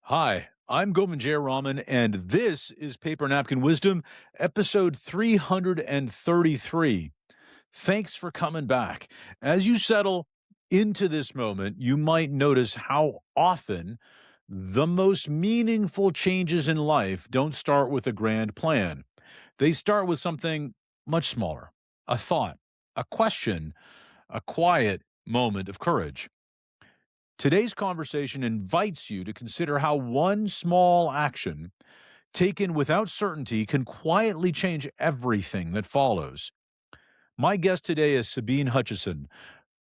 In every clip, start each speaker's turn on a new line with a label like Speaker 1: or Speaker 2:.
Speaker 1: Hi, I'm Govindh Jayaraman, and this is Paper Napkin Wisdom, episode 333. Thanks for coming back. As you settle into this moment, you might notice how often the most meaningful changes in life don't start with a grand plan. They start with something much smaller, a thought, a question, a quiet moment of courage. Today's conversation invites you to consider how one small action taken without certainty can quietly change everything that follows. My guest today is Sabine Hutchison,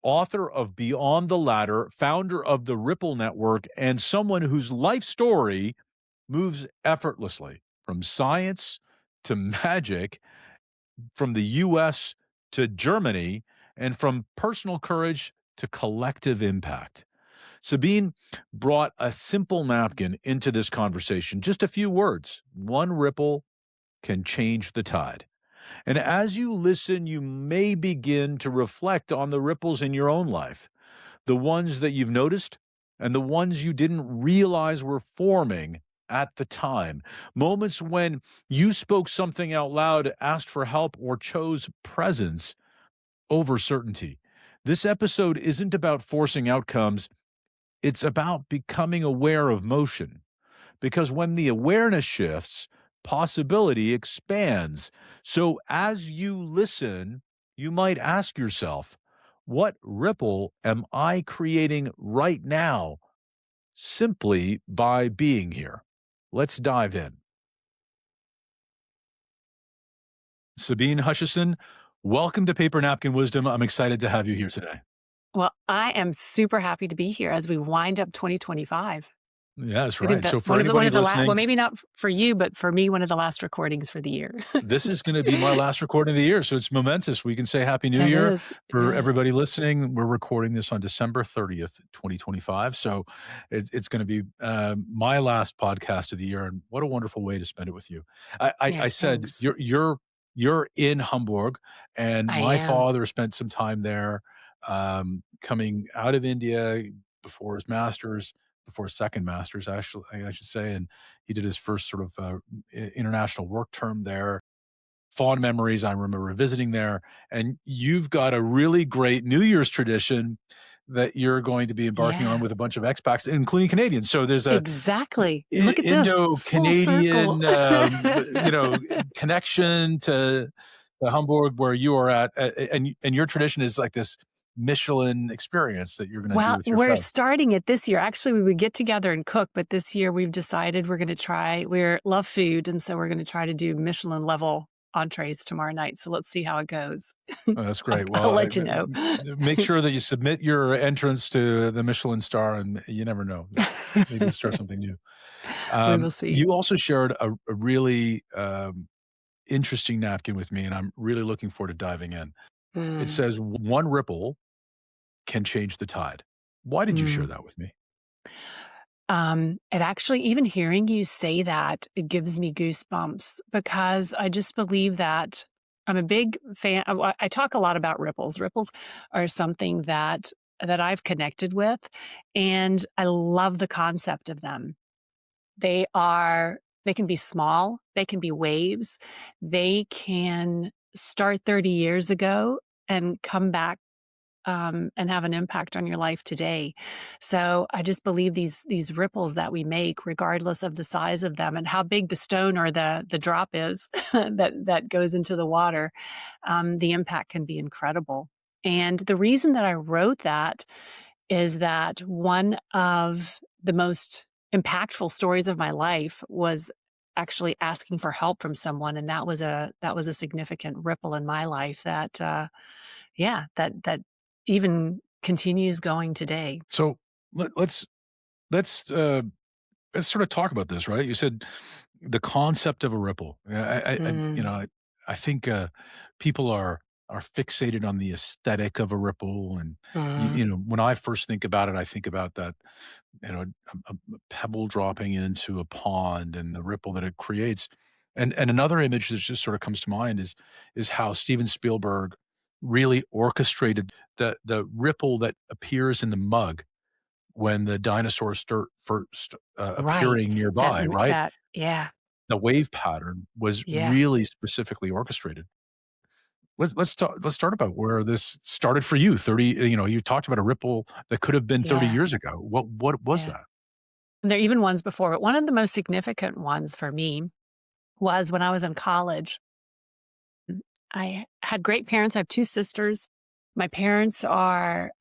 Speaker 1: author of Beyond the Ladder, founder of the Ripple Network, and someone whose life story moves effortlessly from science to magic, from the US to Germany, and from personal courage to collective impact. Sabine brought a simple napkin into this conversation, just a few words. One ripple can change the tide. And as you listen, you may begin to reflect on the ripples in your own life, the ones that you've noticed and the ones you didn't realize were forming at the time. Moments when you spoke something out loud, asked for help, or chose presence over certainty. This episode isn't about forcing outcomes, it's about becoming aware of motion. Because when the awareness shifts, possibility expands. So as you listen, you might ask yourself, what ripple am I creating right now simply by being here? Let's dive in. Sabine Hutchison, welcome to Paper Napkin Wisdom. I'm excited to have you here today.
Speaker 2: Well, I am super happy to be here as we wind up 2025.
Speaker 1: Yeah, that's
Speaker 2: I think
Speaker 1: right.
Speaker 2: that
Speaker 1: So for
Speaker 2: one
Speaker 1: anybody
Speaker 2: of the well,
Speaker 1: listening,
Speaker 2: maybe not for you, but for me, one of the last recordings for the year.
Speaker 1: this is going to be my last recording of the year, so it's momentous. We can say Happy New
Speaker 2: It
Speaker 1: Year
Speaker 2: is,
Speaker 1: for
Speaker 2: yeah.
Speaker 1: everybody listening. We're recording this on December 30th, 2025, so it's going to be my last podcast of the year, and what a wonderful way to spend it with you. I
Speaker 2: Yeah,
Speaker 1: said
Speaker 2: thanks.
Speaker 1: you're in Hamburg, and
Speaker 2: I
Speaker 1: my
Speaker 2: am.
Speaker 1: father spent some time there, coming out of India before his master's. Before his second master's, actually, I should say, and he did his first sort of international work term there. Fond memories. I remember visiting there, and you've got a really great New Year's tradition that you're going to be embarking on
Speaker 2: Yeah,
Speaker 1: with a bunch of expats, including Canadians. So there's a
Speaker 2: exactly. Look at this, full circle.
Speaker 1: Indo-Canadian, connection to Hamburg where you are at, and your tradition is like this Michelin experience that you're going to do
Speaker 2: Well,
Speaker 1: with your
Speaker 2: we're
Speaker 1: friends.
Speaker 2: starting it this year. Actually, we would get together and cook, but this year we've decided we're gonna try we love food, and so we're gonna try to do Michelin level entrees tomorrow night, so let's see how it goes.
Speaker 1: Oh, that's
Speaker 2: I'll
Speaker 1: great.
Speaker 2: I'll
Speaker 1: Well,
Speaker 2: let you know.
Speaker 1: make sure that you submit your entrance to the Michelin star, and you never know. Maybe start something new.
Speaker 2: We will see.
Speaker 1: You also shared a really interesting napkin with me, and I'm really looking forward to diving in. It
Speaker 2: Mm,
Speaker 1: says, one ripple can change the tide. Why did you share
Speaker 2: mm.
Speaker 1: that with me?
Speaker 2: It actually, even hearing you say that, it gives me goosebumps because I just believe that I'm a big fan. I talk a lot about ripples. Ripples are something that I've connected with, and I love the concept of them. They can be small, they can be waves, they can start 30 years ago and come back and have an impact on your life today. So I just believe these ripples that we make, regardless of the size of them and how big the stone or the drop is that goes into the water, the impact can be incredible. And the reason that I wrote that is that one of the most impactful stories of my life was actually asking for help from someone, and that was a significant ripple in my life that yeah, that even continues going today.
Speaker 1: So let's let's let's sort of talk about this, right? You said the concept of a ripple.
Speaker 2: Mm,
Speaker 1: I think people are fixated on the aesthetic of a ripple, and
Speaker 2: mm,
Speaker 1: when I first think about it, I think about that, a pebble dropping into a pond and the ripple that it creates. And another image that just sort of comes to mind is how Steven Spielberg really orchestrated the ripple that appears in the mug when the dinosaurs start first
Speaker 2: Right.
Speaker 1: appearing
Speaker 2: That
Speaker 1: nearby,
Speaker 2: m
Speaker 1: right?
Speaker 2: that yeah,
Speaker 1: The wave pattern was
Speaker 2: yeah,
Speaker 1: really specifically orchestrated. Let's start about where this started for you. 30, you talked about a ripple that could have been 30
Speaker 2: yeah,
Speaker 1: years ago. What was
Speaker 2: yeah.
Speaker 1: that?
Speaker 2: And there are even ones before, but one of the most significant ones for me was when I was in college. I had great parents. I have 2 sisters. My parents are,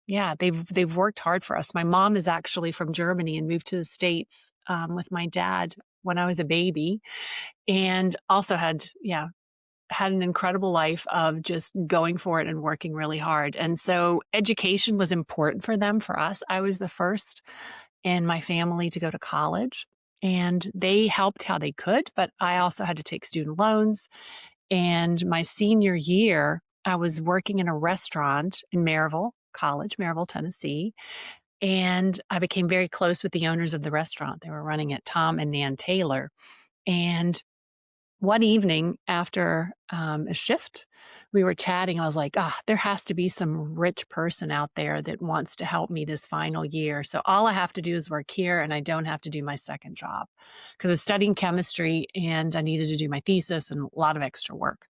Speaker 2: yeah, they've worked hard for us. My mom is actually from Germany and moved to the States, with my dad when I was a baby, and also had an incredible life of just going for it and working really hard. And so education was important for them. For us, I was the first in my family to go to college, and they helped how they could, but I also had to take student loans. And my senior year, I was working in a restaurant in Maryville College, Maryville, Tennessee, and I became very close with the owners of the restaurant. They were running it, Tom and Nan Taylor. And one evening after a shift, we were chatting. I was like, there has to be some rich person out there that wants to help me this final year. So all I have to do is work here and I don't have to do my second job because I was studying chemistry and I needed to do my thesis and a lot of extra work.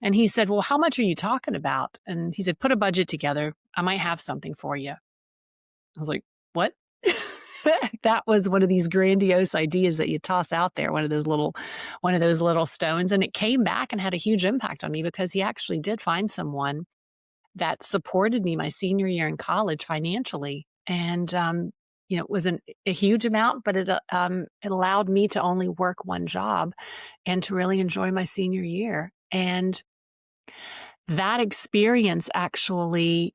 Speaker 2: And he said, well, how much are you talking about? And he said, put a budget together. I might have something for you. I was like, what? That was one of these grandiose ideas that you toss out there, one of those little stones. And it came back and had a huge impact on me because he actually did find someone that supported me my senior year in college financially. And, it wasn't a huge amount, but it allowed me to only work one job and to really enjoy my senior year. And that experience actually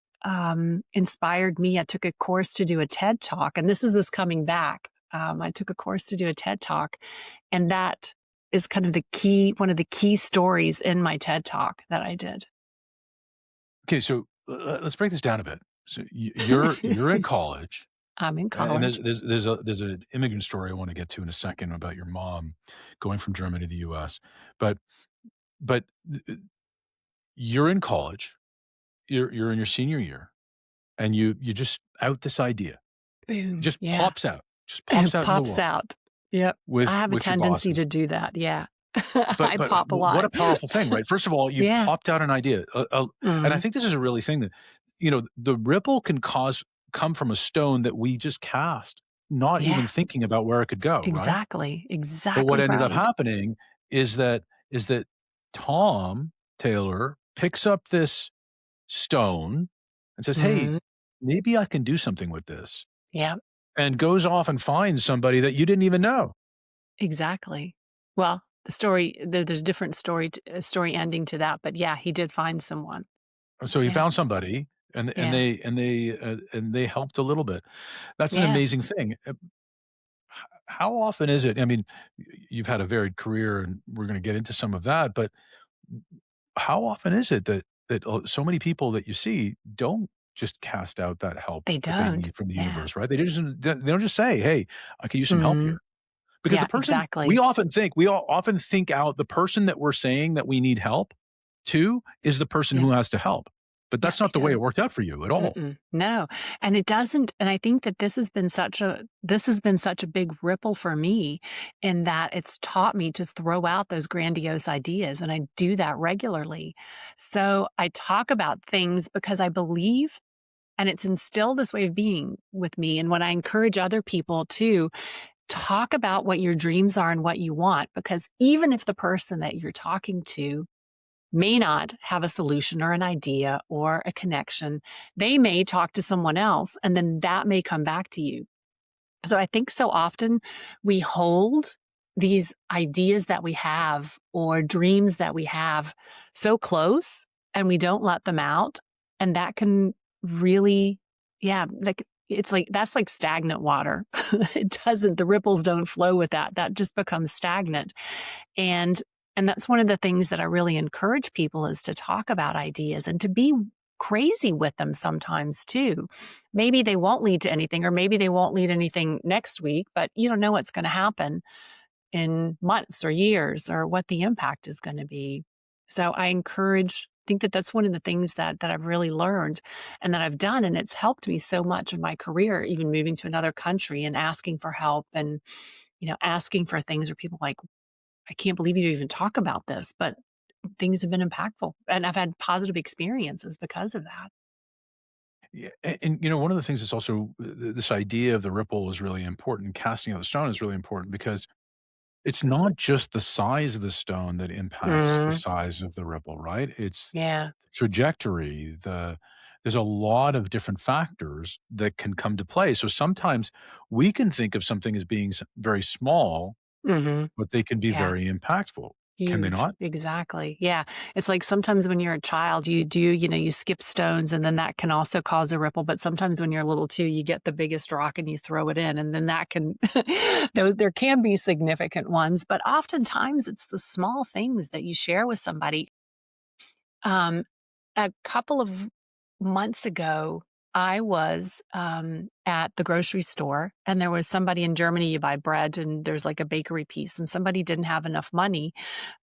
Speaker 2: inspired me. I took a course to do a TED Talk, and this coming back. I took a course to do a TED Talk, and that is kind of one of the key stories in my TED Talk that I did.
Speaker 1: Okay, so let's break this down a bit. So you're in college,
Speaker 2: I'm in
Speaker 1: and
Speaker 2: college.
Speaker 1: there's an immigrant story I want to get to in a second about your mom going from Germany to the U.S. But but you're in college, you're in your senior year, and you just out this idea. It
Speaker 2: Boom.
Speaker 1: just
Speaker 2: Yeah.
Speaker 1: pops out in the
Speaker 2: Pops
Speaker 1: world
Speaker 2: out. Yep. I have a
Speaker 1: with your
Speaker 2: tendency
Speaker 1: bosses.
Speaker 2: to do that. Yeah.
Speaker 1: But
Speaker 2: I pop a
Speaker 1: what
Speaker 2: lot.
Speaker 1: a powerful thing, right? First of all, you
Speaker 2: Yeah.
Speaker 1: popped out an idea, and I
Speaker 2: Mhm.
Speaker 1: think this is a really thing that, the ripple can come from a stone that we just cast, not
Speaker 2: Yeah.
Speaker 1: even thinking about where it could go, right?
Speaker 2: Exactly.
Speaker 1: But what
Speaker 2: Exactly
Speaker 1: ended up
Speaker 2: right.
Speaker 1: happening is that Tom Taylor picks up this stone and says, "Hey,
Speaker 2: Mhm.
Speaker 1: maybe I can do something with this,"
Speaker 2: Yeah.
Speaker 1: and goes off and finds somebody that you didn't even know.
Speaker 2: Exactly. Well, there's a different story ending to that, but yeah, he did find someone.
Speaker 1: So he
Speaker 2: Yeah.
Speaker 1: found somebody,
Speaker 2: Yeah.
Speaker 1: and they helped a little bit. That's an
Speaker 2: Yeah.
Speaker 1: amazing thing. How often is it? I mean, you've had a varied career, and we're going to get into some of that. But how often is it that so many people that you see don't just cast out that help
Speaker 2: They
Speaker 1: that they
Speaker 2: don't.
Speaker 1: need from the
Speaker 2: Yeah.
Speaker 1: universe, right? They don't just say, "Hey, I could use some help
Speaker 2: Mhm.
Speaker 1: here." Because
Speaker 2: Yeah,
Speaker 1: the person
Speaker 2: exactly.
Speaker 1: we all often think out the person that we're saying that we need help to is the person
Speaker 2: Yeah.
Speaker 1: who has to help. But
Speaker 2: Yeah,
Speaker 1: that's
Speaker 2: they
Speaker 1: not the way it
Speaker 2: don't.
Speaker 1: worked out for you at all.
Speaker 2: Mm-mm. No. And it doesn't, and I think that this has been such a big ripple for me in that it's taught me to throw out those grandiose ideas, and I do that regularly. So I talk about things because I believe, and it's instilled this way of being with me. And when I encourage other people to talk about what your dreams are and what you want, because even if the person that you're talking to may not have a solution or an idea or a connection, they may talk to someone else and then that may come back to you. So I think so often we hold these ideas that we have or dreams that we have so close and we don't let them out. And that can really, yeah, like it's like that's like stagnant water. The ripples don't flow with that. That just becomes stagnant. And and that's one of the things that I really encourage people is to talk about ideas and to be crazy with them sometimes too. Maybe they won't lead to anything or maybe they won't lead anything next week, but you don't know what's going to happen in months or years or what the impact is going to be. So I encourage think that that's one of the things that I've really learned and that I've done, and it's helped me so much in my career, even moving to another country and asking for help and, asking for things where people are like, "I can't believe you even talk about this," but things have been impactful, and I've had positive experiences because of that.
Speaker 1: Yeah, one of the things that's also this idea of the ripple is really important. Casting of the stone is really important because it's not just the size of the stone that impacts the
Speaker 2: Mm,
Speaker 1: size of the ripple, right? It's
Speaker 2: yeah.
Speaker 1: the trajectory, there's a lot of different factors that can come to play. So sometimes we can think of something as being very small,
Speaker 2: Mhm.
Speaker 1: but they can be
Speaker 2: Yeah.
Speaker 1: very impactful. Can they
Speaker 2: Huge.
Speaker 1: not?
Speaker 2: Exactly. Yeah. It's like sometimes when you're a child, you skip stones and then that can also cause a ripple. But sometimes when you're little too, you get the biggest rock and you throw it in and then that can, there can be significant ones, but oftentimes it's the small things that you share with somebody. Um, a couple of months ago, I was at the grocery store, and there was somebody in Germany. You buy bread, and there's like a bakery piece, and somebody didn't have enough money,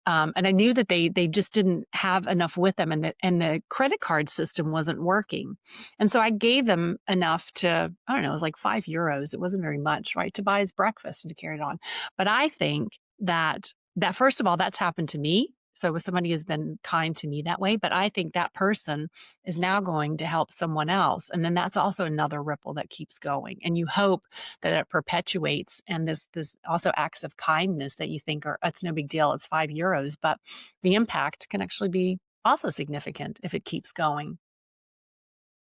Speaker 2: and I knew that they just didn't have enough with them, and the credit card system wasn't working, and so I gave them enough to, I don't know, it was like €5. It wasn't very much, right, to buy his breakfast and to carry it on. But I think that first of all, that's happened to me. So somebody has been kind to me that way, but I think that person is now going to help someone else, and then that's also another ripple that keeps going. And you hope that it perpetuates, and this also acts of kindness that you think are, it's no big deal, it's €5, but the impact can actually be also significant if it keeps going.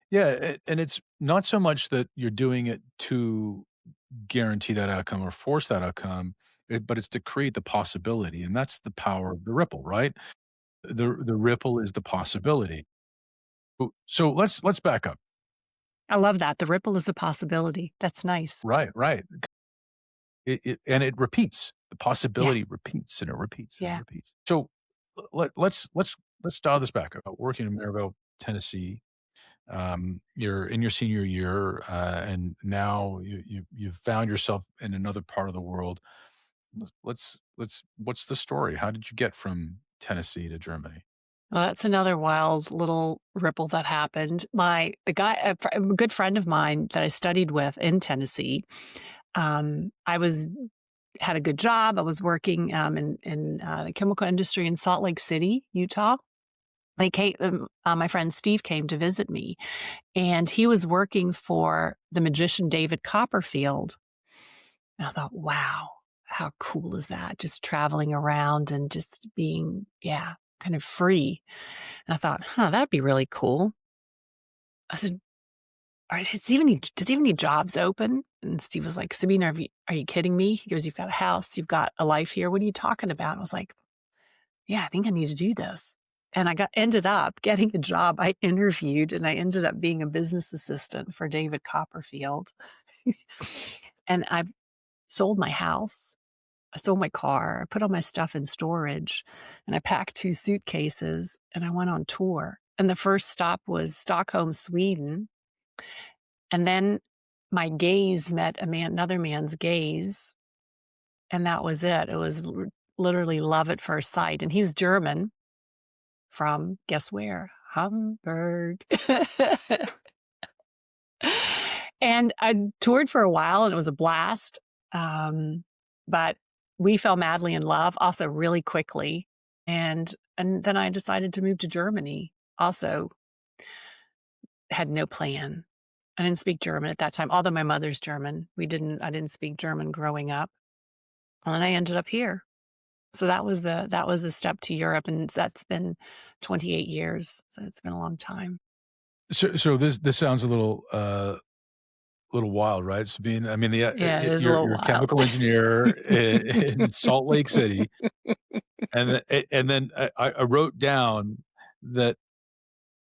Speaker 1: Yeah, and it's not so much that you're doing it to guarantee that outcome or force that outcome, but it's to create the possibility, and that's the power of the ripple, right? The ripple is the possibility. So let's back up.
Speaker 2: I love that. The ripple is the possibility. That's nice.
Speaker 1: Right, right. It repeats. The
Speaker 2: Yeah.
Speaker 1: possibility repeats, and it repeats, and it
Speaker 2: Yeah.
Speaker 1: repeats. So let's dial this back. Working in Maryville, Tennessee, you're in your senior year, and now you've found yourself in another part of the world. What's the story? How did you get from Tennessee to Germany?
Speaker 2: Well, that's another wild little ripple that happened. A good friend of mine that I studied with in Tennessee, I was had a good job. I was working in the chemical industry in Salt Lake City, Utah. My friend Steve came to visit me, and he was working for the magician David Copperfield. And I thought, wow, how cool is that? Just traveling around and just being, yeah, kind of free. And I thought, huh, that'd be really cool. I said, all right, does he have any jobs open? And Steve was like, Sabine, are you kidding me? He goes, you've got a house, you've got a life here. What are you talking about? I was like, yeah, I think I need to do this. And ended up getting a job. I interviewed and I ended up being a business assistant for David Copperfield. And I sold my house. I sold my car. I put all my stuff in storage and I packed 2 suitcases and I went on tour. And the first stop was Stockholm, Sweden. And then my gaze met another man's gaze, and that was it. It was literally love at first sight. And he was German from, guess where? Hamburg. And I toured for a while and it was a blast. Um, but we fell madly in love also really quickly. And then I decided to move to Germany. Also had no plan. I didn't speak German at that time, although my mother's German. I didn't speak German growing up. And I ended up here. So that was the step to Europe, and that's been 28 years. So it's been a long time.
Speaker 1: So this sounds a little wild, right, Sabine? I mean,
Speaker 2: Yeah, it is a little
Speaker 1: you're a
Speaker 2: wild.
Speaker 1: chemical engineer in Salt Lake City, and then I wrote down that.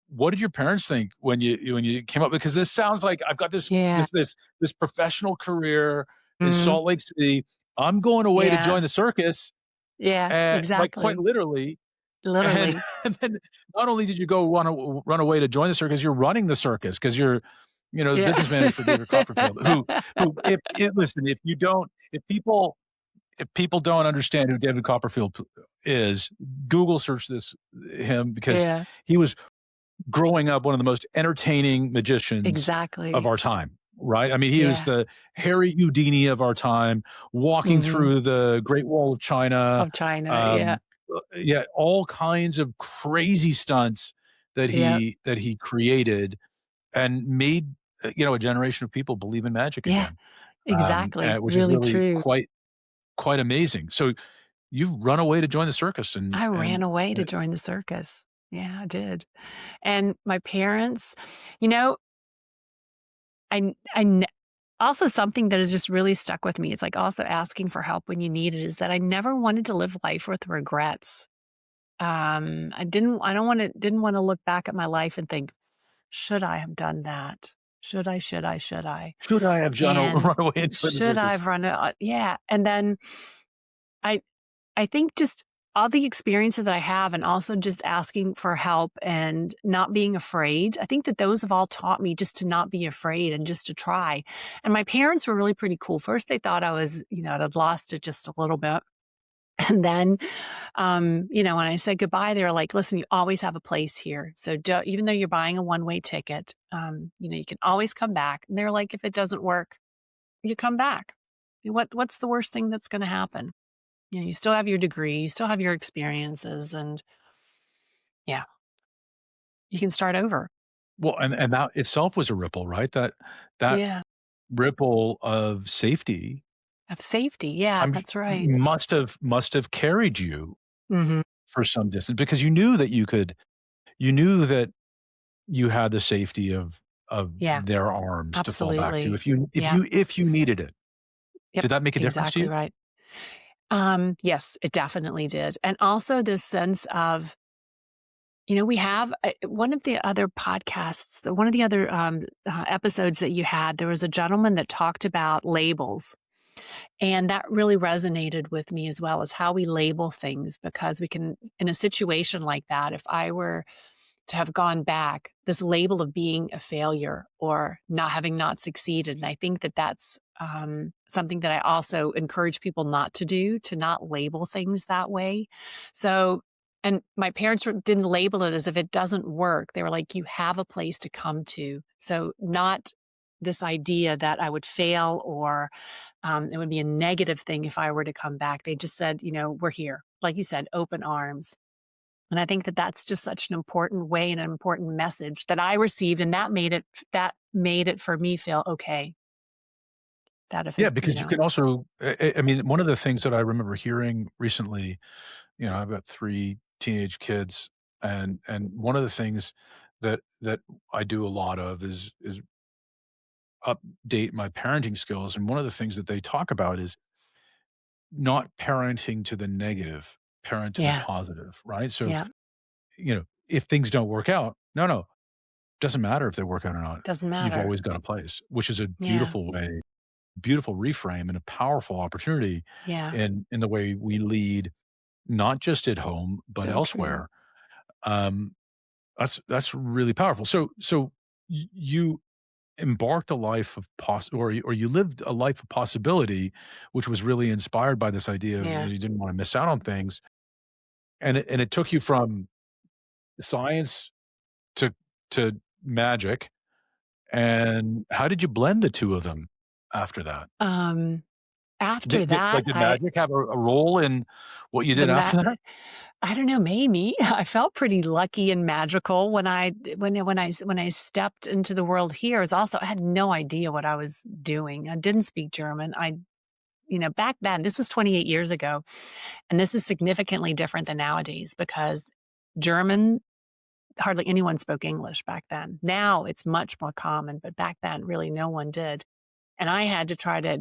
Speaker 1: What did your parents think when you came up? Because this sounds like I've got
Speaker 2: Yeah.
Speaker 1: this professional career in
Speaker 2: Mhm.
Speaker 1: Salt Lake City. I'm going away to
Speaker 2: Yeah.
Speaker 1: join the circus,
Speaker 2: Yeah,
Speaker 1: like quite
Speaker 2: exactly.
Speaker 1: literally. And,
Speaker 2: Literally.
Speaker 1: and then not only did you go run away to join the circus, you're running the circus because you're, the
Speaker 2: Yeah.
Speaker 1: business manager for David Copperfield. Who if listen, if you don't, if people if people don't understand who David Copperfield is, Google search him because
Speaker 2: Yeah,
Speaker 1: he was growing up one of the most entertaining magicians of
Speaker 2: exactly.
Speaker 1: our time, right? I mean, he was
Speaker 2: Yeah.
Speaker 1: the Harry Houdini of our time, walking
Speaker 2: Mhm.
Speaker 1: through the Great Wall of China.
Speaker 2: Of China, yeah.
Speaker 1: Um, yeah, all kinds of crazy stunts
Speaker 2: Yep.
Speaker 1: that he created and made a generation of people believe in magic
Speaker 2: Yeah,
Speaker 1: again,
Speaker 2: exactly.
Speaker 1: which is
Speaker 2: Really
Speaker 1: really
Speaker 2: true.
Speaker 1: quite amazing. So you've run away to join the circus,
Speaker 2: I ran
Speaker 1: and
Speaker 2: away to join the circus. Yeah, I did. And my parents, you know, I kn also something that has just really stuck with me, it's like also asking for help when you need it, is that I never wanted to live life with regrets. I didn't wanna look back at my life and think, "Should I have done that? Should I, should I, should I?"
Speaker 1: should I have
Speaker 2: And
Speaker 1: run away and joined the
Speaker 2: should I
Speaker 1: circus?
Speaker 2: have run a yeah, and then I I think just all the experiences that I have and also just asking for help and not being afraid, I think that those have all taught me just to not be afraid and just to try. And my parents were really pretty cool. First, they thought I was, I'd lost it just a little bit. And then, when I said goodbye, they were like, listen, you always have a place here. So even though you're buying a one-way ticket, you can always come back. And they're like, if it doesn't work, you come back. What's the worst thing that's going to happen? You still have your degree, you still have your experiences, and yeah, you can start over.
Speaker 1: Well, and that itself was a ripple, right? That
Speaker 2: Yeah.
Speaker 1: ripple of safety,
Speaker 2: Have safety. Yeah, that's right.
Speaker 1: must have carried you
Speaker 2: Mhm.
Speaker 1: for some distance because you knew that you had the safety of
Speaker 2: Yeah,
Speaker 1: their arms to fall back to
Speaker 2: absolutely. Yeah.
Speaker 1: if you needed it.
Speaker 2: Yep,
Speaker 1: Did that make a difference to
Speaker 2: exactly
Speaker 1: you?
Speaker 2: right. Yes, it definitely did. And also this sense of, we have one of the other podcasts, one of the other episodes that you had, there was a gentleman that talked about labels. And that really resonated with me as well as how we label things because we can, in a situation like that, if I were to have gone back, this label of being a failure or not succeeded. And I think that that's something that I also encourage people not to do, to not label things that way. So, and my parents didn't label it as if it doesn't work. They were like, you have a place to come to. So, not this idea that I would fail or it would be a negative thing if I were to come back. They just said, we're here. Like you said, open arms. And I think that that's just such an important way and an important message that I received, and that made it for me feel okay. That if
Speaker 1: Yeah,
Speaker 2: it,
Speaker 1: because you can also I mean, one of the things that I remember hearing recently, I've got 3 teenage kids, and one of the things that I do a lot of is update my parenting skills, and one of the things that they talk about is not parenting to the negative, parent to the
Speaker 2: yeah,
Speaker 1: positive, right? So,
Speaker 2: yeah,
Speaker 1: if things don't work out, no, doesn't matter if they work out or not.
Speaker 2: doesn't
Speaker 1: You've
Speaker 2: matter.
Speaker 1: always got a place, which is a
Speaker 2: Yeah,
Speaker 1: beautiful reframe and a powerful opportunity
Speaker 2: yeah,
Speaker 1: in the way we lead, not just at home, but
Speaker 2: so true.
Speaker 1: elsewhere. Um, that's really powerful. So you embarked a life of or you lived a life of possibility, which was really inspired by this idea of
Speaker 2: Yeah.
Speaker 1: you didn't want to miss out on things, and it took you from science to magic. And how did you blend the two of them after that?
Speaker 2: Um, After that,
Speaker 1: Did magic have a role in what you
Speaker 2: the
Speaker 1: did
Speaker 2: ma
Speaker 1: after that?
Speaker 2: I don't know, maybe. I felt pretty lucky and magical when I stepped into the world here. Is also I had no idea what I was doing. I didn't speak German. Back then, this was 28 years ago, and this is significantly different than nowadays because German, hardly anyone spoke English back then. Now it's much more common, but back then, really no one did. And I had to try to,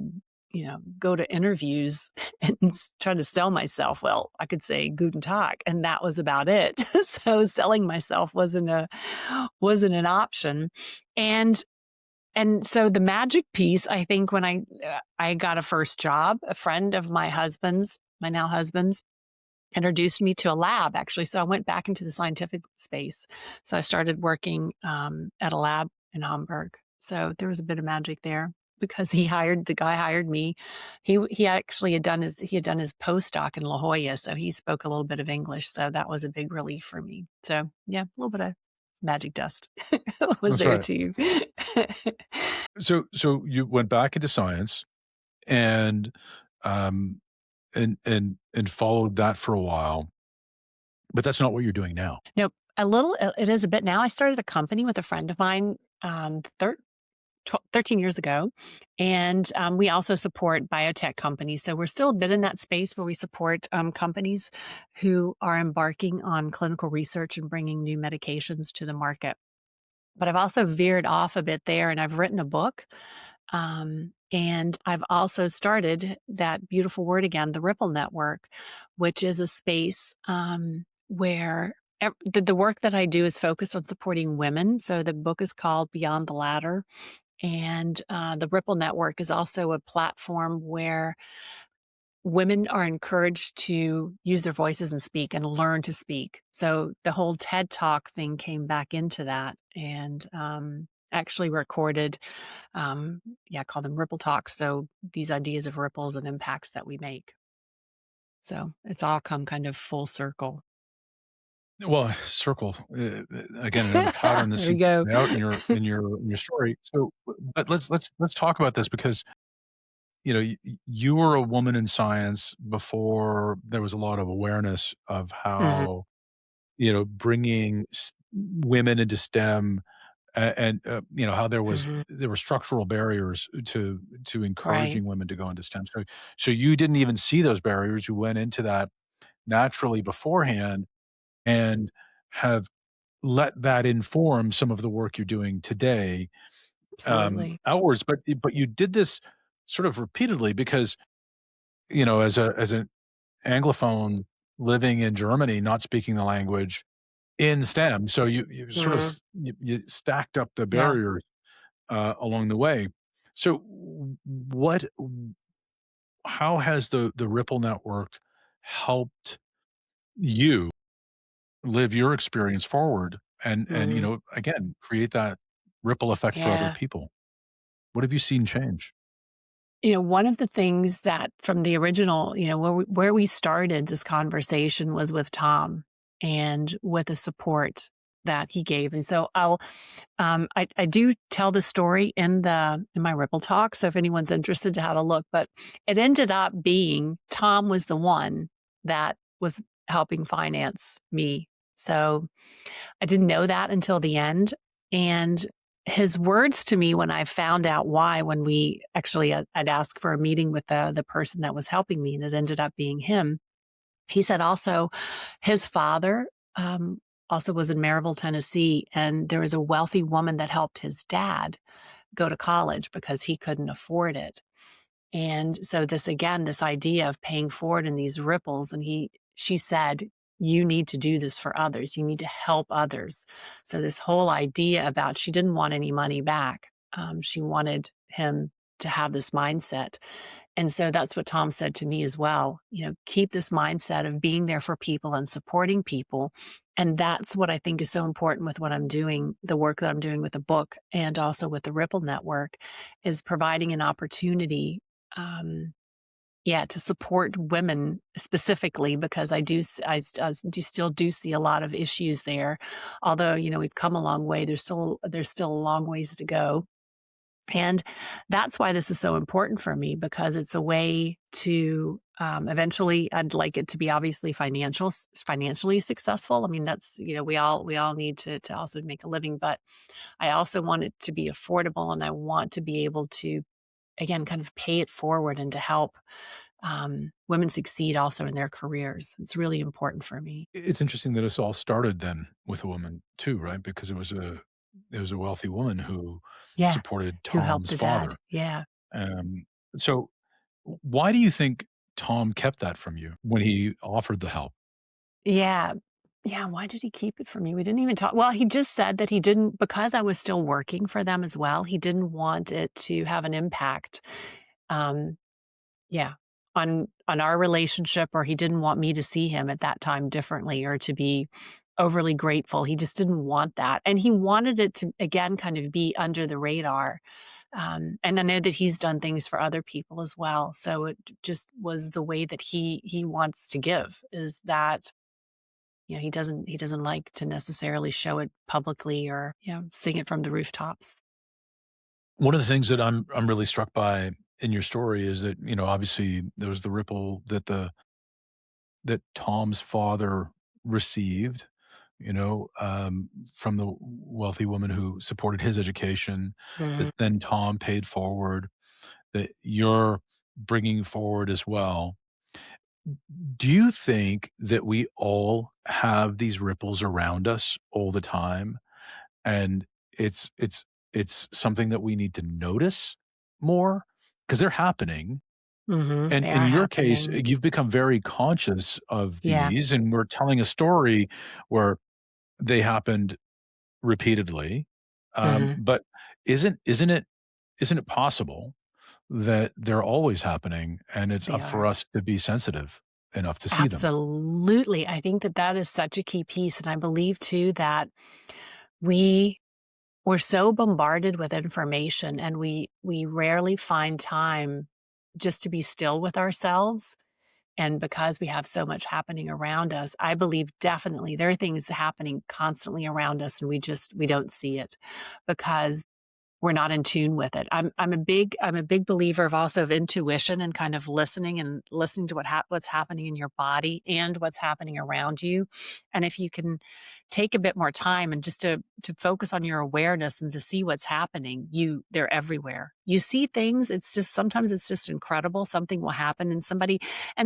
Speaker 2: go to interviews and try to sell myself. Well, I could say Guten Tag, and that was about it. So selling myself wasn't an option. And and so the magic piece, I think, when I got a first job, a friend of my husband's, my now husband's, introduced me to a lab actually. So I went back into the scientific space. So I started working at a lab in Hamburg. So there was a bit of magic there. because the guy hired me. He actually had done his postdoc in La Jolla, so he spoke a little bit of English, so that was a big relief for me. So, yeah, a little bit of magic dust was
Speaker 1: That's
Speaker 2: there
Speaker 1: right.
Speaker 2: too.
Speaker 1: So you went back into science and, um, and followed that for a while, but that's not what you're doing now.
Speaker 2: Nope, it is a bit now. I started a company with a friend of mine, 13 years ago. And we also support biotech companies. So we're still a bit in that space where we support companies who are embarking on clinical research and bringing new medications to the market. But I've also veered off a bit there and I've written a book. And I've also started that beautiful word again, the Ripple Network, which is a space where the work that I do is focused on supporting women. So the book is called Beyond the Ladder, and the Ripple Network is also a platform where women are encouraged to use their voices and speak and learn to speak. So the whole TED Talk thing came back into that, and actually recorded, call them Ripple Talks. So these ideas of ripples and impacts that we make. So it's all come kind of full circle.
Speaker 1: Well, circle, again, another pattern that
Speaker 2: There we
Speaker 1: seems
Speaker 2: go.
Speaker 1: to play out in your story. So, but let's talk about this because, you were a woman in science before there was a lot of awareness of
Speaker 2: Mhm,
Speaker 1: how, bringing women into STEM and, how
Speaker 2: mhm.
Speaker 1: there were structural barriers to
Speaker 2: Right.
Speaker 1: encouraging women to go into STEM. So you didn't even see those barriers. You went into that naturally beforehand and have let that inform some of the work you're doing today,
Speaker 2: Absolutely.
Speaker 1: outwards. But you did this sort of repeatedly because, as an Anglophone living in Germany, not speaking the language in STEM, so you sort of
Speaker 2: Mhm.
Speaker 1: you stacked up the
Speaker 2: Yeah.
Speaker 1: barriers, along the way. So what how has the Ripple Network helped you live your experience forward and,
Speaker 2: Mhm.
Speaker 1: again, create that ripple effect for other
Speaker 2: Yeah.
Speaker 1: people? What have you seen change?
Speaker 2: One of the things that from the original, where we started this conversation was with Tom and with the support that he gave. And so I do tell the story in my Ripple Talk. So if anyone's interested to have a look, but it ended up being Tom was the one that was helping finance me. So I didn't know that until the end. And his words to me when I found out why, when we actually, I'd asked for a meeting with the person that was helping me, and it ended up being him. He said also his father also was in Maryville, Tennessee, and there was a wealthy woman that helped his dad go to college because he couldn't afford it. And so this idea of paying forward in these ripples, and she said, you need to do this for others. You need to help others. So this whole idea about she didn't want any money back. She wanted him to have this mindset. And so that's what Tom said to me as well. Keep this mindset of being there for people and supporting people. And that's what I think is so important with what I'm doing, the work that I'm doing with the book and also with the Ripple Network, is providing an opportunity, um, to support women specifically, because I do still do see a lot of issues there. Although, we've come a long way, there's still a long ways to go. And that's why this is so important for me, because it's a way to, eventually, I'd like it to be obviously financially successful. I mean, that's, we all need to also make a living, but I also want it to be affordable, and I want to be able to, again, kind of pay it forward and to help women succeed also in their careers. It's really important for me.
Speaker 1: It's interesting that this all started then with a woman too, right? Because it was a wealthy woman who
Speaker 2: Yeah.
Speaker 1: supported
Speaker 2: Who helped
Speaker 1: Tom's
Speaker 2: the dad.
Speaker 1: father.
Speaker 2: Yeah.
Speaker 1: Um, so why do you think Tom kept that from you when he offered the help?
Speaker 2: Yeah. Yeah, why did he keep it from me? We didn't even talk. Well, he just said that he didn't, because I was still working for them as well, he didn't want it to have an impact, um, yeah, on our relationship, or he didn't want me to see him at that time differently or to be overly grateful. He just didn't want that. And he wanted it to, again, kind of be under the radar. And I know that he's done things for other people as well. So it just was the way that he wants to give, is that, he doesn't like to necessarily show it publicly or, sing it from the rooftops.
Speaker 1: One of the things that I'm really struck by in your story is that, obviously there was the ripple that Tom's father received, from the wealthy woman who supported his education, that
Speaker 2: Mhm.
Speaker 1: then Tom paid forward, that you're bringing forward as well. Do you think that we all have these ripples around us all the time, and it's something that we need to notice more? Because 'Cause they're happening,
Speaker 2: Mhm.
Speaker 1: and
Speaker 2: They
Speaker 1: in
Speaker 2: are
Speaker 1: your case,
Speaker 2: happening.
Speaker 1: you've become very conscious of
Speaker 2: Yeah.
Speaker 1: these, and we're telling a story where they happened repeatedly,
Speaker 2: Mhm.
Speaker 1: but isn't it possible that they're always happening, and it's
Speaker 2: They
Speaker 1: up for
Speaker 2: are.
Speaker 1: us to be sensitive enough to see them?
Speaker 2: Absolutely. I think that that is such a key piece, and I believe too that we we're so bombarded with information, and we rarely find time just to be still with ourselves. And because we have so much happening around us, I believe definitely there are things happening constantly around us, and we don't see it because we're not in tune with it. I'm a big believer of also of intuition and kind of listening to what's happening in your body and what's happening around you. And if you can take a bit more time and just to focus on your awareness and to see what's happening, they're everywhere. You see things, it's just sometimes it's just incredible. Something will happen and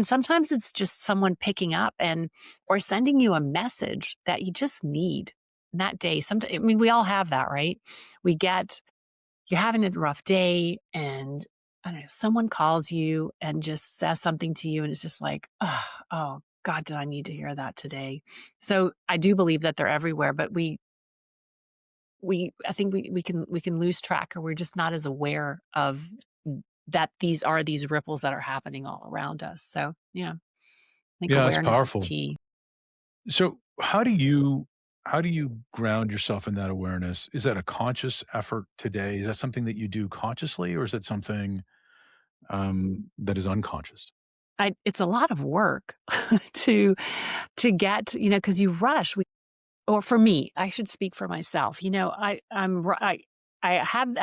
Speaker 2: sometimes it's just someone picking up and or sending you a message that you just need that day. Sometimes, I mean, we all have that, right? We get you're having a rough day and I don't know, someone calls you and just says something to you and it's just like, oh God, did I need to hear that today? So I do believe that they're everywhere, but I think we can lose track, or we're just not as aware of that these are these ripples that are happening all around us. So yeah, I think
Speaker 1: Yeah, it's
Speaker 2: awareness is
Speaker 1: powerful.
Speaker 2: key.
Speaker 1: So, how do you ground yourself in that awareness? Is that a conscious effort today? Is that something that you do consciously, or is it something, that is unconscious?
Speaker 2: It's a lot of work to get, because you rush. Or for me, I should speak for myself. I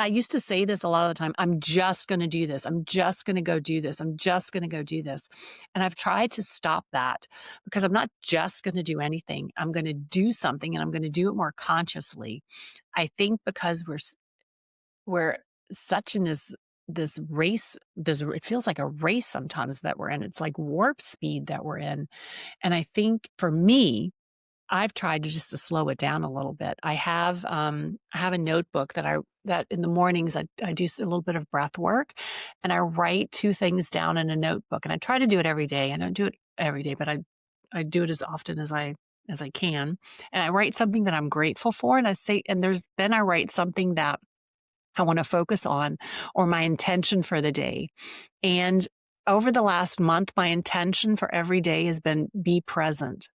Speaker 2: used to say this a lot of the time. I'm just going to do this. I'm just going to go do this. I'm just going to go do this. And I've tried to stop that because I'm not just going to do anything. I'm going to do something and I'm going to do it more consciously. I think because we're such in this race, it feels like a race sometimes that we're in. It's like warp speed that we're in. And I think for me, I've tried to just to slow it down a little bit. I have a notebook that in the mornings I do a little bit of breath work, and I write 2 things down in a notebook, and I try to do it every day. I don't do it every day, but I do it as often as I can, and I write something that I'm grateful for, and I say and there's then I write something that I wanna focus on or my intention for the day, and over the last month, my intention for every day has been be present.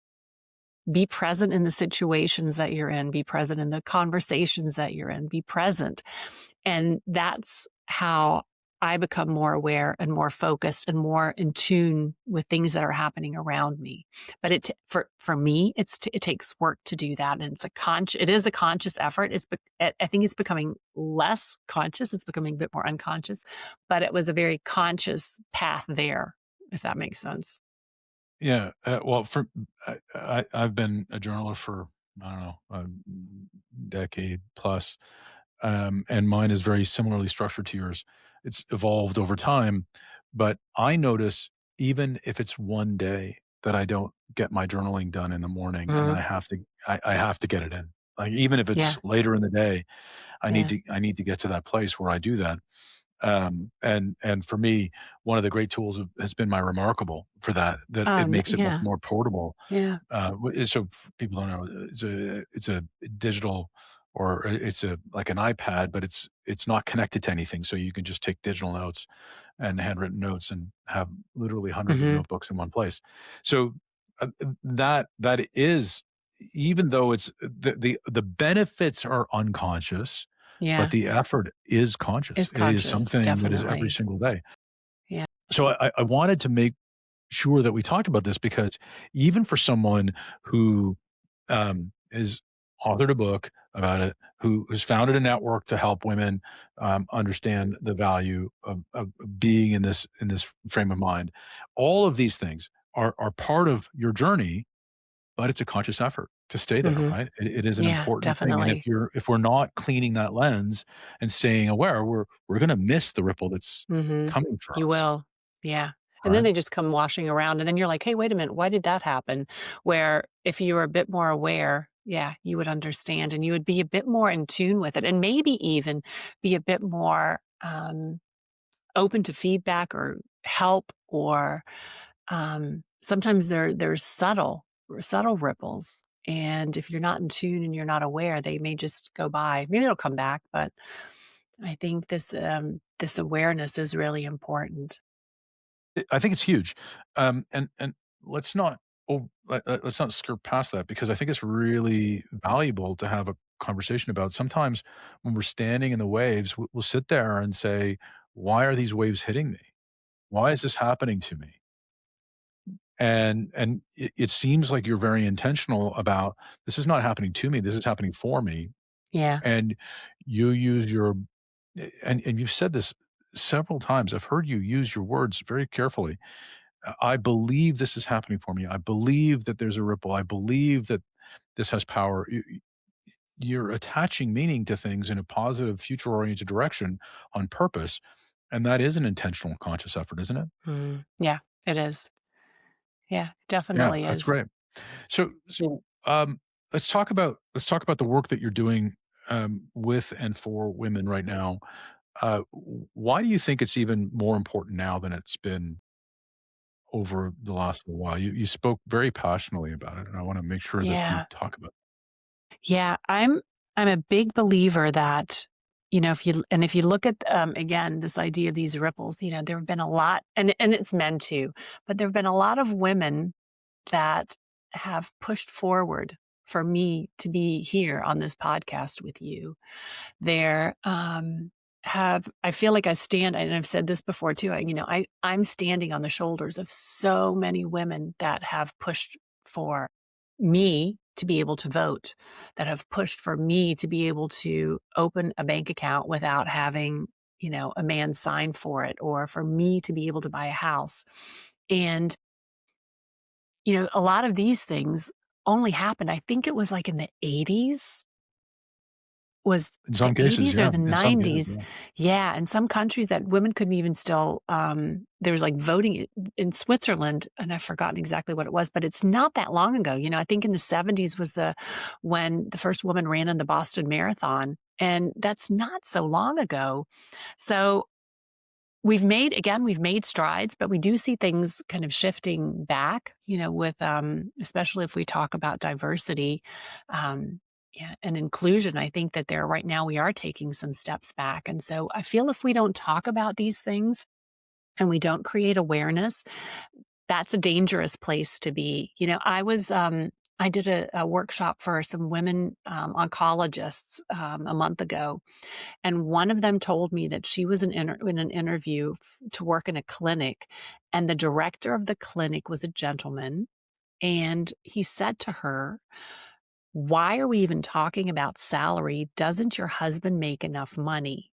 Speaker 2: Be present in the situations that you're in, be present in the conversations that you're in, be present. And that's how I become more aware and more focused and more in tune with things that are happening around me. But for me, it takes work to do that, and it is a conscious effort. I think it's becoming less conscious. It's becoming a bit more unconscious, but it was a very conscious path there, if that makes sense.
Speaker 1: Yeah, well, I've been a journalist for, I don't know, a decade plus, and mine is very similarly structured to yours. It's evolved over time, but I notice even if it's one day that I don't get my journaling done in the morning and
Speaker 2: Mhm.
Speaker 1: I have to get it in. Like, even if it's
Speaker 2: Yeah,
Speaker 1: later in the day,
Speaker 2: yeah.
Speaker 1: I need to get to that place where I do that. And for me, one of the great tools has been my Remarkable for that, that it makes it much
Speaker 2: Yeah,
Speaker 1: more portable.
Speaker 2: yeah.
Speaker 1: So people don't know, it's a digital, or it's a like an iPad, but it's not connected to anything, so you can just take digital notes and handwritten notes and have literally hundreds of
Speaker 2: Mhm.
Speaker 1: notebooks in one place. So, that is, even though it's the benefits are unconscious, but
Speaker 2: Yeah.
Speaker 1: the effort is conscious.
Speaker 2: It's
Speaker 1: It is
Speaker 2: conscious,
Speaker 1: something that is every
Speaker 2: definitely.
Speaker 1: single day.
Speaker 2: Yeah.
Speaker 1: So I wanted to make sure that we talked about this because even for someone who is authored a book about it, who has founded a network to help women understand the value of being in this frame of mind, all of these things are part of your journey, but it's a conscious effort to stay there,
Speaker 2: Mhm.
Speaker 1: right? It is an
Speaker 2: Yeah,
Speaker 1: important thing, and
Speaker 2: definitely.
Speaker 1: if we're not cleaning that lens and staying aware, we're going to miss the ripple that's
Speaker 2: Mhm.
Speaker 1: coming for
Speaker 2: You
Speaker 1: us,
Speaker 2: will. Yeah. And then
Speaker 1: right?
Speaker 2: they just come washing around, and then you're like, "Hey, wait a minute, why did that happen?" Where if you were a bit more aware, yeah, you would understand, and you would be a bit more in tune with it, and maybe even be a bit more, open to feedback or help, or, sometimes there's subtle ripples, and if you're not in tune and you're not aware, they may just go by. Maybe it'll come back, but I think this awareness is really important.
Speaker 1: I think it's huge, and let's not let's not skirt past that because I think it's really valuable to have a conversation about. Sometimes when we're standing in the waves, we'll sit there and say, "Why are these waves hitting me? Why is this happening to me?" And it seems like you're very intentional about this is not happening to me. This is happening for me,
Speaker 2: Yeah.
Speaker 1: and you use your and you've said this several times. I've heard you use your words very carefully. I believe this is happening for me. I believe that there's a ripple. I believe that this has power. You're attaching meaning to things in a positive, future oriented direction on purpose. And that is an intentional, conscious effort, isn't it?
Speaker 2: Mm. Yeah, it is. Yeah,
Speaker 1: Yeah,
Speaker 2: definitely
Speaker 1: that's
Speaker 2: is.
Speaker 1: great. So, let's talk about the work that you're doing with and for women right now. Why do you think it's even more important now than it's been over the last little while? You spoke very passionately about it, and I want to make sure that we
Speaker 2: Yeah.
Speaker 1: talk about.
Speaker 2: Yeah, I'm a big believer that, if you look at, again, this idea of these ripples, there have been a lot, and it's men too, but there have been a lot of women that have pushed forward for me to be here on this podcast with you. There, have I feel like I stand, and I've said this before too, I'm standing on the shoulders of so many women that have pushed for me to be able to vote, that have pushed for me to be able to open a bank account without having, a man sign for it, or for me to be able to buy a house. And, a lot of these things only happened, I think it was like in the '80s. Was
Speaker 1: In
Speaker 2: the
Speaker 1: some cases,
Speaker 2: '80s or
Speaker 1: yeah.
Speaker 2: the
Speaker 1: In some cases,
Speaker 2: '90s?
Speaker 1: yeah.
Speaker 2: Yeah, in some countries that women couldn't even still, there was, like, voting in Switzerland, and I've forgotten exactly what it was, but it's not that long ago. I think in the '70s was when the first woman ran in the Boston Marathon, and that's not so long ago. So we've made strides, but we do see things kind of shifting back, with, especially if we talk about diversity, yeah, and inclusion. I think that right now we are taking some steps back. And so I feel if we don't talk about these things and we don't create awareness, that's a dangerous place to be. I did a workshop for some women oncologists a month ago, and one of them told me that she was in an interview to work in a clinic, and the director of the clinic was a gentleman. And he said to her, "Why are we even talking about salary? Doesn't your husband make enough money?"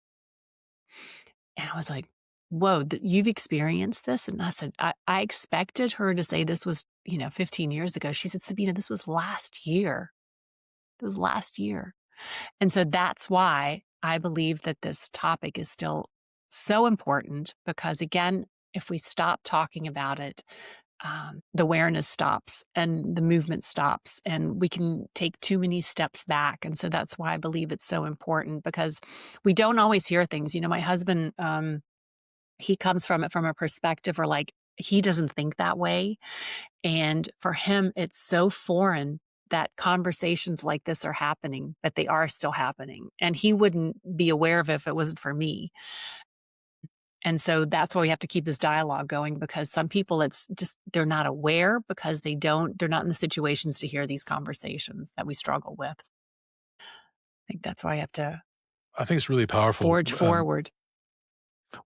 Speaker 2: And I was like, "Whoa, you've experienced this?" And I said, I expected her to say this was, 15 years ago. She said, "Sabina, this was last year. It was last year." And so that's why I believe that this topic is still so important, because, again, if we stop talking about it, the awareness stops and the movement stops, and we can take too many steps back. And so that's why I believe it's so important, because we don't always hear things. My husband, he comes from it from a perspective where, like, he doesn't think that way. And for him, it's so foreign that conversations like this are happening, but they are still happening. And he wouldn't be aware of it if it wasn't for me. And so that's why we have to keep this dialogue going, because some people, it's just, they're not aware because they're not in the situations to hear these conversations that we struggle with. I think that's why I have to
Speaker 1: I think it's really powerful.
Speaker 2: Forge forward.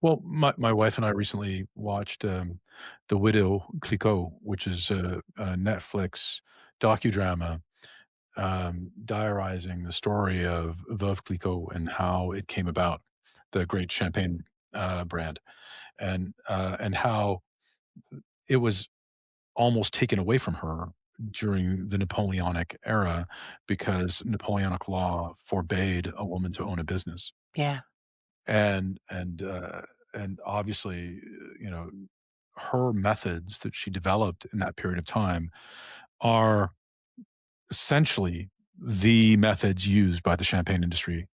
Speaker 1: Well, my wife and I recently watched, The Widow Clicquot, which is a Netflix docudrama, diarizing the story of Veuve Clicquot and how it came about, the great champagne, brand, and how it was almost taken away from her during the Napoleonic era because Napoleonic law forbade a woman to own a business.
Speaker 2: Yeah.
Speaker 1: And and, uh, and obviously, her methods that she developed in that period of time are essentially the methods used by the champagne industry,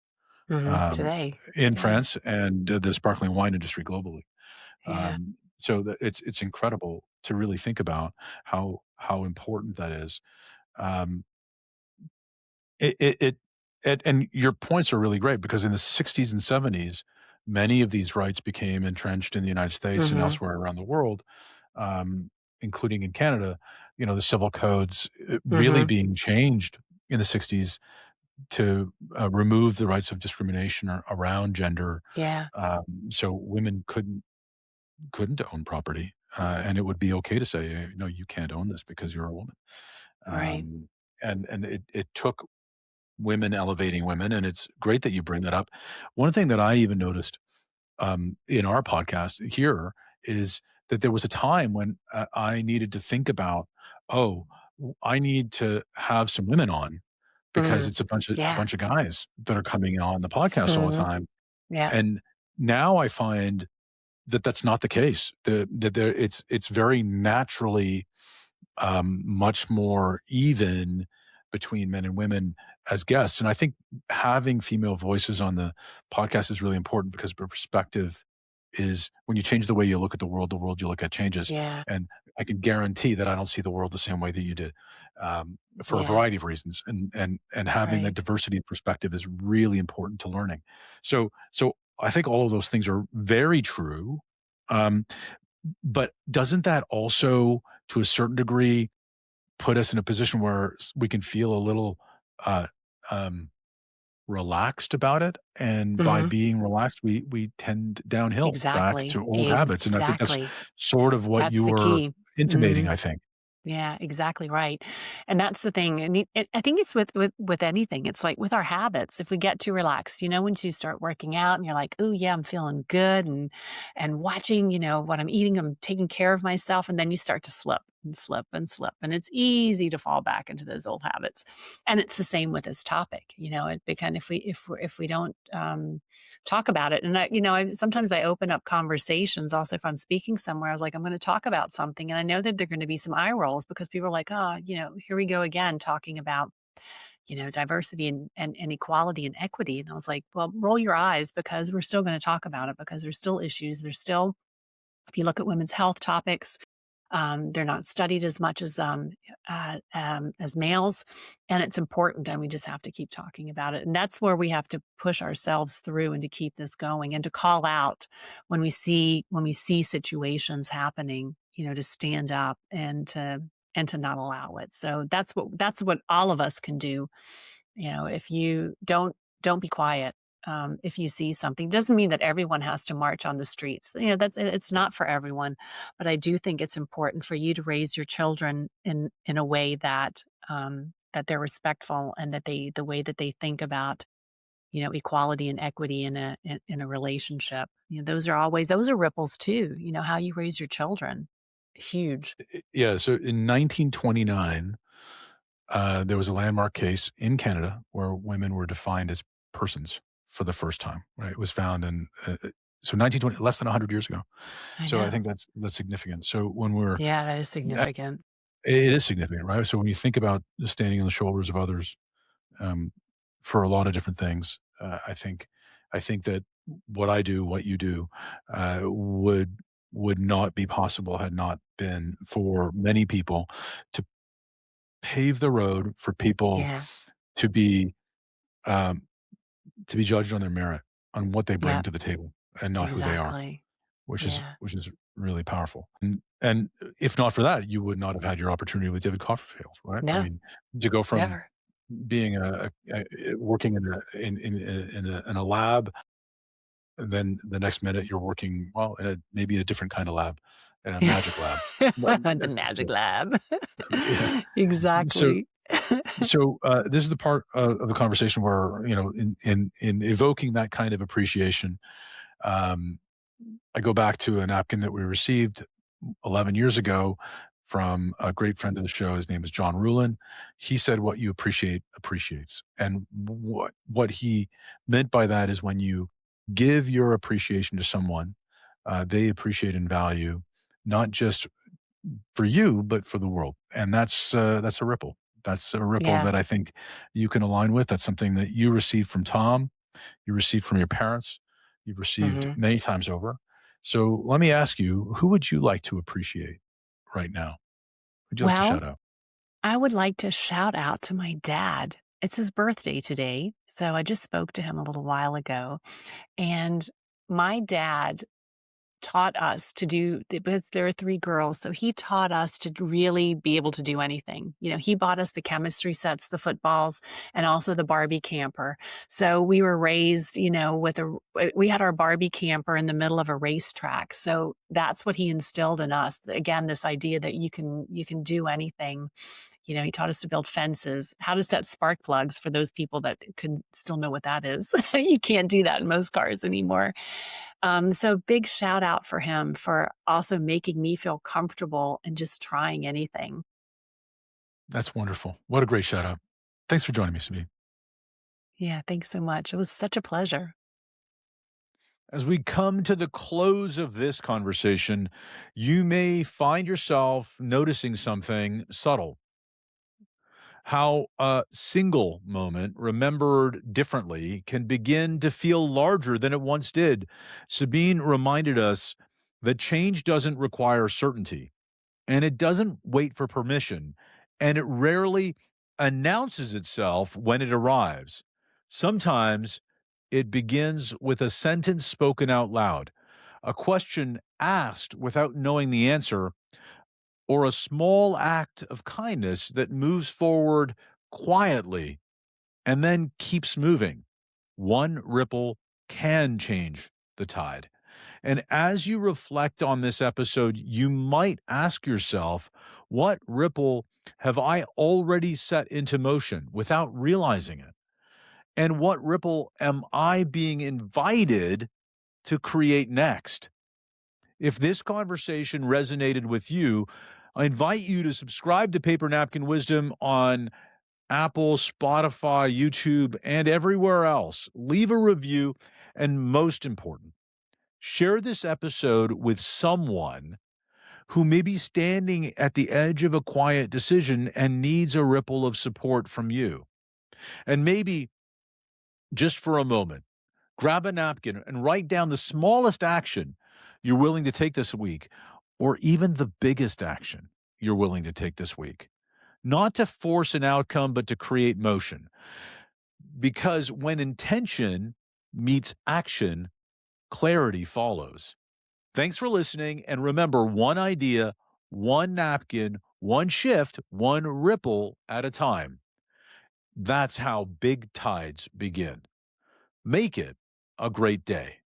Speaker 1: um,
Speaker 2: Today.
Speaker 1: in
Speaker 2: Yeah.
Speaker 1: France and, the sparkling wine industry globally.
Speaker 2: Yeah.
Speaker 1: So that it's incredible to really think about how important that is. Um, and your points are really great because in the 60s and 70s, many of these rights became entrenched in the United States and
Speaker 2: Mhm.
Speaker 1: elsewhere around the world, um, including in Canada. The civil codes really
Speaker 2: Mhm.
Speaker 1: being changed in the 60s to remove the rights of discrimination around gender.
Speaker 2: Yeah.
Speaker 1: So women couldn't own property, and it would be okay to say, "No, you can't own this because you're a woman."
Speaker 2: Right.
Speaker 1: Um, and it took women elevating women, and it's great that you bring that up. One thing that I even noticed, in our podcast here is that there was a time when, I needed to think about, "Oh, I need to have some women on because
Speaker 2: Mm.
Speaker 1: it's a
Speaker 2: Yeah.
Speaker 1: bunch of guys that are coming on the podcast all the
Speaker 2: Mhm.
Speaker 1: time."
Speaker 2: Yeah.
Speaker 1: And now I find that that's not the case. That there it's very naturally, much more even between men and women as guests. And I think having female voices on the podcast is really important because perspective is when you change the way you look at the world you look at changes.
Speaker 2: Yeah.
Speaker 1: And I can guarantee that I don't see the world the same way that you did, for a
Speaker 2: Yeah.
Speaker 1: variety of reasons. And having that
Speaker 2: Right.
Speaker 1: diversity of perspective is really important to learning. So I think all of those things are very true. Um, but doesn't that also, to a certain degree, put us in a position where we can feel a little, uh, um, relaxed about it? And by
Speaker 2: Mhm.
Speaker 1: being relaxed, we tend downhill back
Speaker 2: Exactly.
Speaker 1: to old habits, and I think that's
Speaker 2: Exactly.
Speaker 1: sort of what
Speaker 2: That's
Speaker 1: you
Speaker 2: the
Speaker 1: were
Speaker 2: key.
Speaker 1: intimating,
Speaker 2: Mhm.
Speaker 1: I think.
Speaker 2: Yeah, exactly right. And that's the thing. And I think it's with anything. It's like with our habits. If we get too relaxed, once you start working out and you're like, "Oh yeah, I'm feeling good," and watching, what I'm eating, I'm taking care of myself, and then you start to slip and slip and slip, and it's easy to fall back into those old habits. And it's the same with this topic. It because if we don't talk about it. And sometimes I open up conversations also if I'm speaking somewhere. I was like, I'm going to talk about something. And I know that there are going to be some eye rolls because people are like, oh, here we go again talking about, diversity and equality and equity. And I was like, well, roll your eyes because we're still going to talk about it because there's still issues. There's still, if you look at women's health topics, they're not studied as much as males, and it's important, and we just have to keep talking about it. And that's where we have to push ourselves through and to keep this going and to call out when we see situations happening. To stand up and to not allow it. So that's what all of us can do. If you don't be quiet. If you see something, doesn't mean that everyone has to march on the streets. It's not for everyone, but I do think it's important for you to raise your children in a way that they're respectful and that the way that they think about equality and equity in a relationship. Those are ripples too. How you raise your children, huge.
Speaker 1: Yeah, so in 1929, there was a landmark case in Canada where women were defined as persons for the first time, right? It was found in, so 1920, less than 100 years ago.
Speaker 2: I
Speaker 1: So I
Speaker 2: know.
Speaker 1: think that's significant. So when we're
Speaker 2: Yeah, that is
Speaker 1: uh,
Speaker 2: significant.
Speaker 1: it is significant, right? So when you think about standing on the shoulders of others, um, for a lot of different things, I think that what I do, what you do, would not be possible had not been for many people to pave the road for people
Speaker 2: Yeah.
Speaker 1: to be, um, to be judged on their merit, on what they bring
Speaker 2: Yeah.
Speaker 1: to the table, and not who they are,
Speaker 2: Exactly.
Speaker 1: which is
Speaker 2: Yeah.
Speaker 1: which is really powerful. And if not for that, you would not have had your opportunity with David Copperfield, right? I
Speaker 2: No,
Speaker 1: mean, to go from
Speaker 2: never.
Speaker 1: being working in a lab, and then the next minute you're working, well, in maybe a different kind of lab, in a magic lab. But
Speaker 2: The magic lab.
Speaker 1: yeah. So
Speaker 2: Exactly.
Speaker 1: this is the part of the conversation where, in evoking that kind of appreciation, um, I go back to a napkin that we received 11 years ago from a great friend of the show. His name is John Rulin. He said, "What you appreciate appreciates." And what he meant by that is when you give your appreciation to someone, they appreciate and value not just for you, but for the world. And that's a ripple. That's a ripple
Speaker 2: Yeah.
Speaker 1: that I think you can align with. That's something that you received from Tom, you received from your parents, you've received
Speaker 2: Mhm.
Speaker 1: many times over. So let me ask you, who would you like to appreciate right now? Who'd you like to
Speaker 2: Well,
Speaker 1: shout out?
Speaker 2: I would like to shout out to my dad. It's his birthday today, so I just spoke to him a little while ago, and my dad taught us to do because there are 3 girls, so he taught us to really be able to do anything. He bought us the chemistry sets, the footballs, and also the Barbie camper. So we were raised, with we had our Barbie camper in the middle of a racetrack. So that's what he instilled in us. Again, this idea that you can do anything. He taught us to build fences, how to set spark plugs for those people that could still know what that is. You can't do that in most cars anymore. So big shout out for him for also making me feel comfortable and just trying anything.
Speaker 1: That's wonderful. What a great shout out. Thanks for joining me, Sabine.
Speaker 2: Yeah, thanks so much. It was such a pleasure.
Speaker 1: As we come to the close of this conversation, you may find yourself noticing something subtle. How a single moment remembered differently can begin to feel larger than it once did. Sabine reminded us that change doesn't require certainty, and it doesn't wait for permission, and it rarely announces itself when it arrives. Sometimes it begins with a sentence spoken out loud, a question asked without knowing the answer, or a small act of kindness that moves forward quietly and then keeps moving. One ripple can change the tide. And as you reflect on this episode, you might ask yourself, what ripple have I already set into motion without realizing it? And what ripple am I being invited to create next? If this conversation resonated with you, I invite you to subscribe to Paper Napkin Wisdom on Apple, Spotify, YouTube, and everywhere else. Leave a review. And most important, share this episode with someone who may be standing at the edge of a quiet decision and needs a ripple of support from you. And maybe just for a moment, grab a napkin and write down the smallest action you're willing to take this week, or even the biggest action you're willing to take this week. Not to force an outcome, but to create motion. Because when intention meets action, clarity follows. Thanks for listening. And remember, one idea, one napkin, one shift, one ripple at a time. That's how big tides begin. Make it a great day.